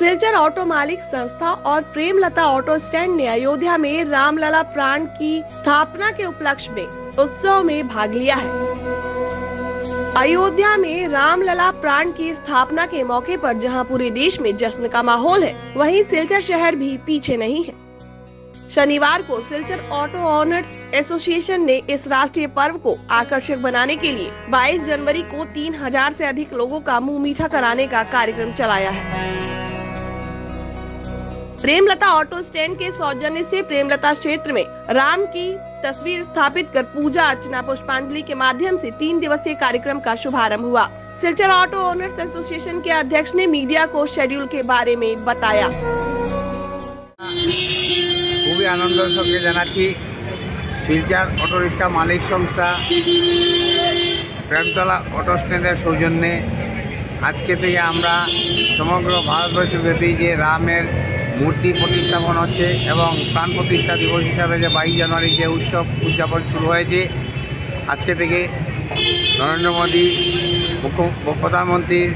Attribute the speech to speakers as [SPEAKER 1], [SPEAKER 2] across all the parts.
[SPEAKER 1] Silchar auto मालिक संस्था और प्रेमलता ऑटो स्टैंड ने अयोध्या में रामलला प्राण की स्थापना के उपलक्ष्य में उत्सव में भाग लिया है। अयोध्या में रामलला प्राण की स्थापना के मौके पर जहां पूरे देश में जश्न का माहौल है, वहीं सिलचर शहर भी पीछे नहीं है। शनिवार को सिलचर ऑटो ओनर्स एसोसिएशन ने इस राष्ट्रीय पर्व को आकर्षक बनाने के लिए 22 जनवरी को 3000 से अधिक लोगों का मुंह मीठा कराने का कार्यक्रम चलाया है। प्रेमलता ऑटो स्टैंड के सौजन्य से प्रेमलता क्षेत्र में राम की तस्वीर स्थापित कर पूजा अर्चना पुष्पांजलि के माध्यम से 3 दिवसीय कार्यक्रम का शुभारंभ हुआ। सिलचर ऑटो ओनर्स एसोसिएशन के अध्यक्ष ने मीडिया को शेड्यूल के बारे में बताया।
[SPEAKER 2] খুবই আনন্দের সঙ্গে জানাচ্ছি শিলচর অটো রিক্সা মালিক সংস্থা প্রেমতলা অটো স্ট্যান্ডের সৌজন্যে আজকে থেকে আমরা সমগ্র ভারতবর্ষব্যাপী যে রামের মূর্তি প্রতিস্থাপন হচ্ছে এবং প্রাণ প্রতিষ্ঠা দিবস হিসাবে যে 22 জানুয়ারি যে উৎসব উদযাপন শুরু হয়েছে, আজকে থেকে নরেন্দ্র মোদী প্রধানমন্ত্রীর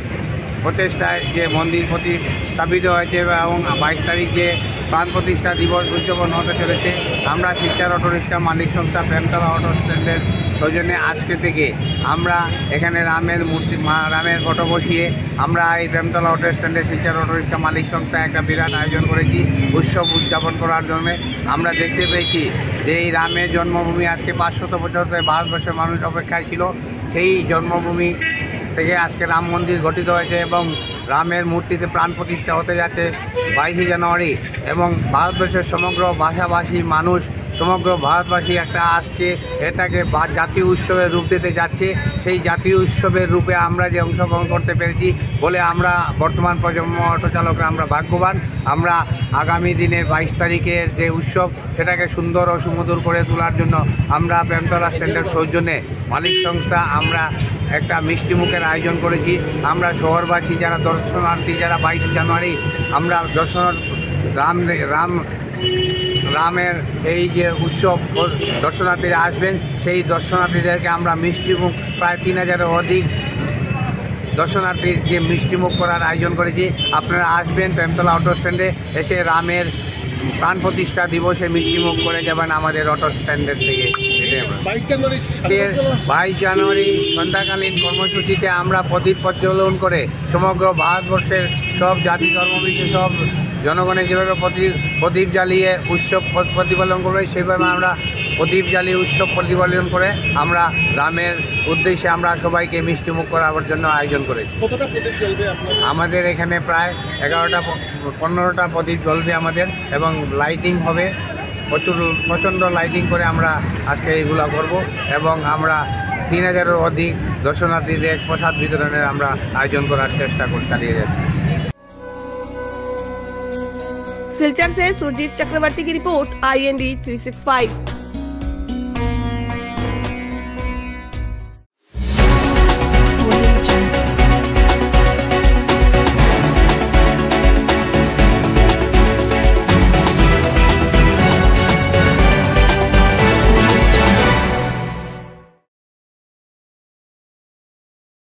[SPEAKER 2] প্রচেষ্টায় যে মন্দির প্রতিস্থাপিত হয়েছে এবং 22 তারিখ যে প্রাণ প্রতিষ্ঠা দিবস উদযাপন হতে চলেছে, আমরা শিলচর অটো রিক্সা মালিক সংস্থা প্রেমতলা অটো স্ট্যান্ডের সৌজন্যে আজকে থেকে আমরা এখানে রামের মূর্তি রামের ফটো বসিয়ে আমরা এই প্রেমতলা অটো স্ট্যান্ডে শিলচর অটো রিক্সা মালিক সংস্থা একটা বিরাট আয়োজন করেছি উৎসব উদযাপন করার জন্য। আমরা দেখতে পেয়েছি যে এই রামের জন্মভূমি আজকে 500 বছর ধরে ভারতবর্ষের মানুষ অপেক্ষায় ছিল। সেই জন্মভূমি থেকে আজকে রাম মন্দির গঠিত হয়েছে এবং রামের মূর্তিতে প্রাণ প্রতিষ্ঠা হতে যাচ্ছে 22 জানুয়ারি এবং ভারতবর্ষের সমগ্র ভাষাভাষী মানুষ সমগ্র ভারতবাসী একটা আজকে এটাকে জাতীয় উৎসবের রূপ দিতে যাচ্ছে। সেই জাতীয় উৎসবের রূপে আমরা যে অংশগ্রহণ করতে পেরেছি বলে আমরা বর্তমান প্রজন্ম অটো চালকরা আমরা ভাগ্যবান। আমরা আগামী দিনের 22 তারিখের যে উৎসব সেটাকে সুন্দর ও সুমধুর করে তোলার জন্য আমরা প্রেমতলা স্ট্যান্ডের সৌজন্যে মালিক সংস্থা আমরা একটা মিষ্টি মুখের আয়োজন করেছি। আমরা শহরবাসী যারা দর্শনার্থী যারা 22 জানুয়ারি আমরা রামের এই যে উৎসব দর্শনার্থীরা আসবেন, সেই দর্শনার্থীদেরকে আমরা মিষ্টিমুখ প্রায় 3000-এর অধিক দর্শনার্থীর যে মিষ্টিমুখ করার আয়োজন করেছি। আপনারা আসবেন প্রেমতলা অটো স্ট্যান্ডে, এসে রামের প্রাণ প্রতিষ্ঠা দিবসে মিষ্টিমুখ করে যাবেন আমাদের অটো স্ট্যান্ডের থেকে। 22 জানুয়ারি সন্ধ্যাকালীন কর্মসূচিতে আমরা প্রদীপ প্রজ্বলন করে সমগ্র ভারতবর্ষের সব জাতি ধর্ম বিশেষ সব জনগণের যেভাবে প্রদীপ জ্বালিয়ে উৎসব প্রতিপালন করবে, সেইভাবে আমরা প্রদীপ জ্বালিয়ে উৎসব প্রতিপালন করে আমরা রামের উদ্দেশ্যে আমরা সবাইকে মিষ্টিমুখ করার জন্য আয়োজন করেছি। আমাদের এখানে প্রায় 11-15টা প্রদীপ জ্বলবে আমাদের এবং লাইটিং হবে, প্রচণ্ড লাইটিং করে আমরা আজকে এইগুলো করব এবং আমরা 3000-এর অধিক দর্শনার্থীদের প্রসাদ বিতরণের আমরা আয়োজন করার চেষ্টা চালিয়ে যাচ্ছি।
[SPEAKER 1] सिलचर से सुरजीत चक्रवर्ती की रिपोर्ट, IND 365।